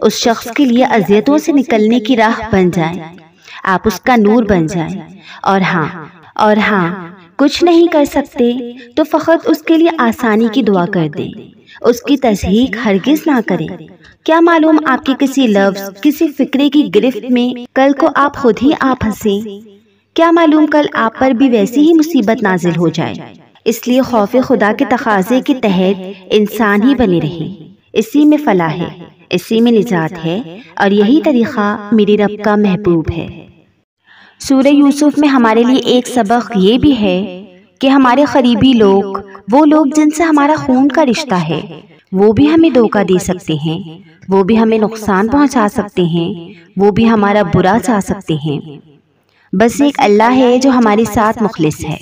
اس شخص کے لیے اذیتوں سے نکلنے کی راہ بن جائیں، آپ اس کا نور بن جائیں۔ اور ہاں کچھ نہیں کر سکتے تو فقط اس کے لیے آسانی کی دعا کر دیں، اس کی تصحیح ہرگز نہ کریں۔ کیا معلوم آپ کے کسی لفظ، کسی فکرے کی گرفت میں کل کو آپ خود ہی آپ پھنسیں، کیا معلوم کل آپ پر بھی ویسی ہی مصیبت نازل ہو جائے۔ اس لیے خوف خدا کے تقاضے کے تحت انسان ہی بنے رہے، اسی میں فلاح ہے، اسی میں نجات ہے، اور یہی طریقہ میرے رب کا محبوب ہے۔ سورہ یوسف میں ہمارے لیے ایک سبق یہ بھی ہے کہ ہمارے قریبی لوگ، وہ لوگ جن سے ہمارا خون کا رشتہ ہے، وہ بھی ہمیں دھوکہ دے سکتے ہیں، وہ بھی ہمیں نقصان پہنچا سکتے ہیں، وہ بھی ہمارا برا چاہ سکتے ہیں۔ بس ایک اللہ ہے جو ہمارے ساتھ مخلص ہے،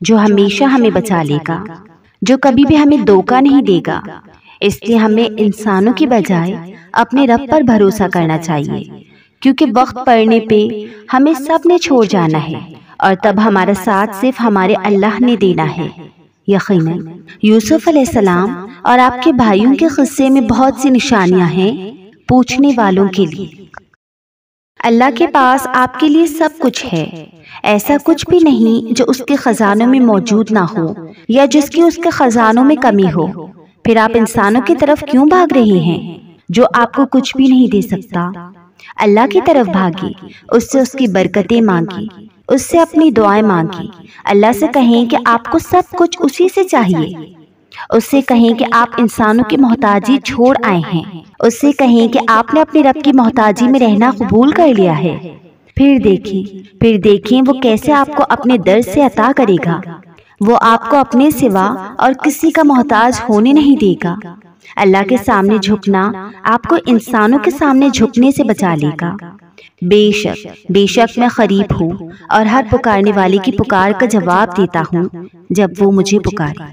جو ہمیشہ ہمیں بچا لے گا، جو کبھی بھی ہمیں دھوکہ نہیں دے گا۔ اس لیے ہمیں انسانوں کی بجائے اپنے رب پر بھروسہ کرنا چاہیے، کیونکہ وقت پڑنے پہ ہمیں سب نے چھوڑ جانا ہے، اور تب ہمارا ساتھ صرف ہمارے اللہ نے دینا ہے۔ یقیناً یوسف علیہ السلام اور آپ کے بھائیوں کے قصے میں بہت سی نشانیاں ہیں پوچھنے والوں کے لیے۔ اللہ کے پاس آپ کے لیے سب کچھ ہے، ایسا کچھ بھی نہیں جو اس کے خزانوں میں موجود نہ ہو یا جس کی اس کے خزانوں میں کمی ہو۔ پھر آپ انسانوں کی طرف کیوں بھاگ رہے ہیں جو آپ کو کچھ بھی نہیں دے سکتا؟ اللہ کی طرف بھاگی، اس سے اس کی برکتیں مانگی، اس سے اپنی دعائیں مانگی۔ اللہ سے کہیں کہ آپ کو سب کچھ اسی سے چاہیے، اس سے کہیں کہ آپ انسانوں کی محتاجی چھوڑ آئے ہیں، اس سے کہیں کہ آپ نے اپنے رب کی محتاجی میں رہنا قبول کر لیا ہے۔ پھر دیکھیں وہ کیسے آپ کو اپنے در سے عطا کرے گا۔ وہ آپ کو اپنے سوا اور کسی کا محتاج ہونے نہیں دے گا۔ اللہ کے سامنے جھکنا آپ کو انسانوں کے سامنے جھکنے سے بچا لے گا۔ بے شک میں قریب ہوں اور ہر پکارنے والے کی پکار کا جواب دیتا ہوں جب وہ مجھے پکارے۔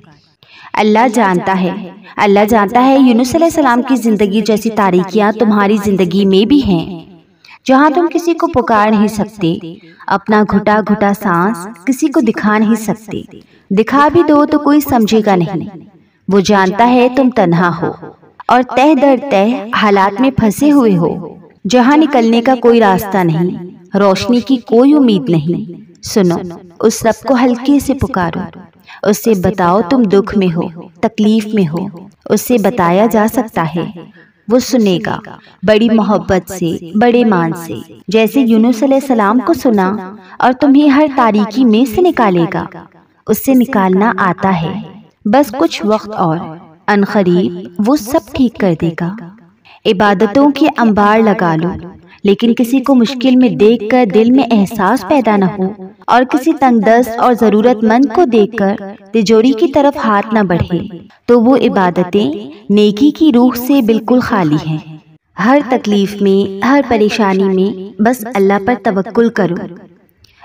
اللہ جانتا ہے یونس علیہ السلام کی زندگی جیسی تاریکیاں تمہاری زندگی میں بھی ہیں، جہاں تم کسی کو پکار نہیں سکتے، اپنا گھٹا گھٹا سانس کسی کو دکھا نہیں سکتے، دکھا بھی دو تو کوئی سمجھے گا نہیں۔ وہ جانتا ہے تم تنہا ہو اور تہ در تہ حالات میں پھنسے ہوئے ہو، جہاں نکلنے کا کوئی راستہ نہیں، روشنی کی کوئی امید نہیں۔ سنو، اس رب کو ہلکے سے پکارو، اس سے بتاؤ تم دکھ میں ہو، تکلیف میں ہو، اس سے بتایا جا سکتا ہے، وہ سنے گا، بڑی محبت سے، بڑے مان سے، جیسے یونس علیہ السلام کو سنا اور تمہیں ہر تاریکی میں سے نکالے گا۔ اس سے نکالنا آتا ہے، بس کچھ وقت اور عنقریب وہ سب ٹھیک کر دے گا۔ عبادتوں کی انبار لگا لو، لیکن کسی کو مشکل میں دیکھ کر دل میں احساس پیدا نہ ہو، اور کسی تنگ دست اور ضرورت مند کو دیکھ کر تجوری کی طرف ہاتھ نہ بڑھے، تو وہ عبادتیں نیکی کی روح سے بالکل خالی ہیں۔ ہر تکلیف میں، ہر پریشانی میں بس اللہ پر توکل کرو۔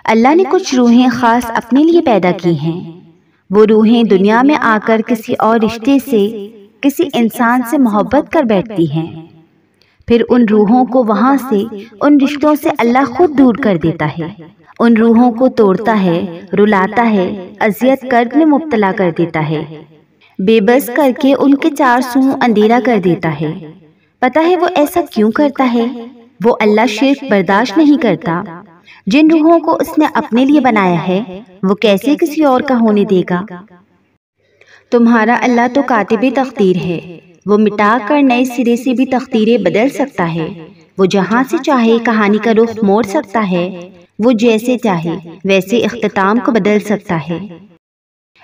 اللہ نے کچھ روحیں خاص اپنے لیے پیدا کی ہیں، وہ روحیں دنیا میں آ کر کسی اور رشتے سے، کسی انسان سے محبت کر بیٹھتی ہیں، پھر ان روحوں کو وہاں سے، ان رشتوں سے اللہ خود دور کر دیتا ہے، ان روحوں کو توڑتا ہے، رلاتا ہے، اذیت کرد میں مبتلا کر دیتا ہے، بے بس کر کے ان کے چار سو اندھیرا کر دیتا ہے۔ پتہ ہے وہ ایسا کیوں کرتا ہے؟ وہ اللہ شرک برداشت نہیں کرتا۔ جن روحوں کو اس نے اپنے لیے بنایا ہے وہ کیسے کسی اور کا ہونے دے گا؟ تمہارا اللہ تو کاتب تقدیر ہے، وہ مٹا کر نئے سرے سے بھی تقدیریں بدل سکتا ہے، وہ جہاں سے چاہے کہانی کا رخ موڑ سکتا ہے، وہ جیسے چاہے ویسے اختتام کو بدل سکتا ہے۔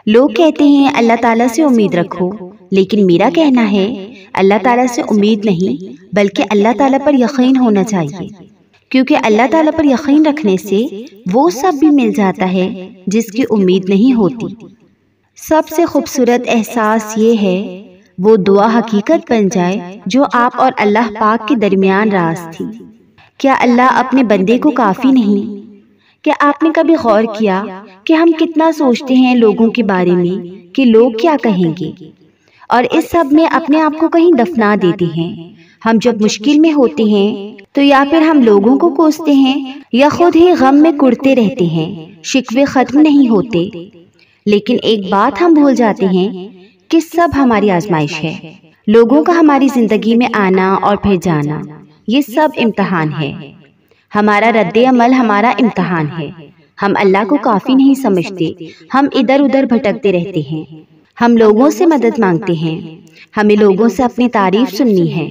لوگ کہتے ہیں اللہ تعالیٰ سے امید رکھو، لیکن میرا کہنا ہے اللہ تعالیٰ سے امید نہیں بلکہ اللہ تعالیٰ پر یقین ہونا چاہیے، کیونکہ اللہ تعالیٰ پر یقین رکھنے سے وہ سب بھی مل جاتا ہے جس کی امید نہیں ہوتی۔ سب سے خوبصورت احساس یہ ہے وہ دعا حقیقت بن جائے جو آپ اور اللہ پاک کے درمیان راز تھی۔ کیا اللہ اپنے بندے کو کافی نہیں؟ کیا آپ نے کبھی غور کیا کہ ہم کتنا سوچتے ہیں لوگوں کے بارے میں کہ لوگ کیا کہیں گے، اور اس سب میں اپنے آپ کو کہیں دفنا دیتے ہیں۔ ہم جب مشکل میں ہوتے ہیں تو یا پھر ہم لوگوں کو کوستے ہیں یا خود ہی غم میں کڑتے رہتے ہیں، شکوے ختم نہیں ہوتے۔ لیکن ایک بات ہم بھول جاتے ہیں کہ سب ہماری آزمائش ہے، لوگوں کا ہماری زندگی میں آنا اور پھر جانا، یہ سب امتحان ہے۔ ہمارا رد عمل ہمارا امتحان ہے۔ ہم اللہ کو کافی نہیں سمجھتے، ہم ادھر ادھر بھٹکتے رہتے ہیں، ہم لوگوں سے مدد مانگتے ہیں، ہمیں لوگوں سے اپنی تعریف سننی ہے،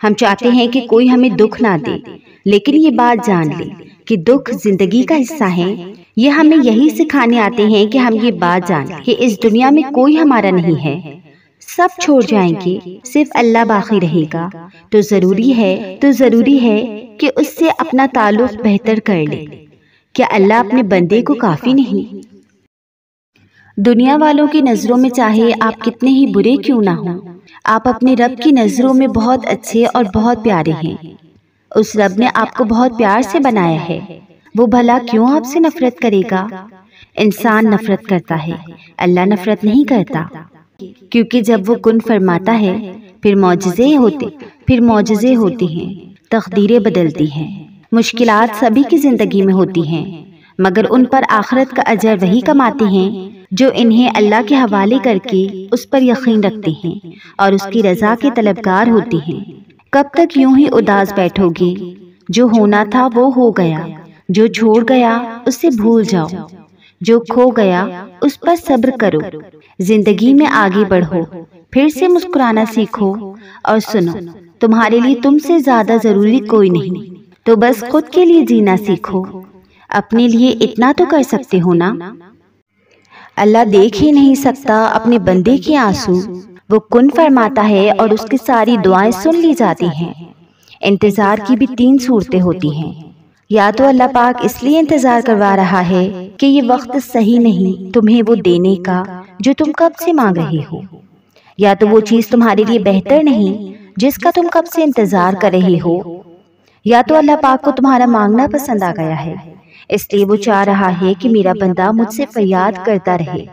ہم چاہتے ہیں کہ کوئی ہمیں دکھ نہ دے، لیکن یہ بات جان لے کہ دکھ زندگی کا حصہ ہے۔ یہ ہمیں یہی سکھانے آتے ہیں کہ ہم یہ بات جانیں کہ اس دنیا میں کوئی ہمارا نہیں ہے، سب چھوڑ جائیں گے، صرف اللہ باقی رہے گا۔ تو ضروری ہے کہ اس سے اپنا تعلق بہتر کر لے۔ کیا اللہ اپنے بندے کو کافی نہیں؟ دنیا والوں کی نظروں میں چاہے آپ کتنے ہی برے کیوں نہ ہوں، آپ اپنے رب کی نظروں میں بہت اچھے اور بہت پیارے ہیں۔ اس رب نے آپ کو بہت پیار سے بنایا ہے، وہ بھلا کیوں آپ سے نفرت کرے گا؟ انسان نفرت کرتا ہے، اللہ نفرت نہیں کرتا، کیونکہ جب وہ کن فرماتا ہے پھر معجزے ہوتے ہیں، تقدیریں بدلتی ہیں۔ مشکلات سبھی کی زندگی میں ہوتی ہیں، مگر ان پر آخرت کا اجر وہی کماتے ہیں جو انہیں اللہ کے حوالے کر کے اس پر یقین رکھتے ہیں اور اس کی رضا کے طلبگار ہوتے ہیں۔ کب تک یوں ہی اداس بیٹھو گے؟ جو ہونا تھا وہ ہو گیا، جو چھوڑ گیا اسے بھول جاؤ، جو کھو گیا اس پر صبر کرو۔ زندگی میں آگے بڑھو، پھر سے مسکرانا سیکھو اور سنو، تمہارے لیے تم سے زیادہ ضروری کوئی نہیں، تو بس خود کے لیے جینا سیکھو۔ اپنے لیے اتنا تو کر سکتے ہو نا؟ اللہ دیکھ ہی نہیں سکتا اپنے بندے کے آنسو، وہ کن فرماتا ہے اور اس کی ساری دعائیں سن لی جاتی ہیں۔ انتظار کی بھی 3 صورتیں ہوتی ہیں، یا تو اللہ پاک اس لیے انتظار کروا رہا ہے کہ یہ وقت صحیح نہیں تمہیں وہ دینے کا جو تم کب سے مانگ رہے ہو، یا تو وہ چیز تمہارے لیے بہتر نہیں جس کا تم کب سے انتظار کر رہے ہو، یا تو اللہ پاک کو تمہارا مانگنا پسند آ گیا ہے، اس لیے وہ چاہ رہا ہے کہ میرا بندہ مجھ سے فریاد کرتا رہے۔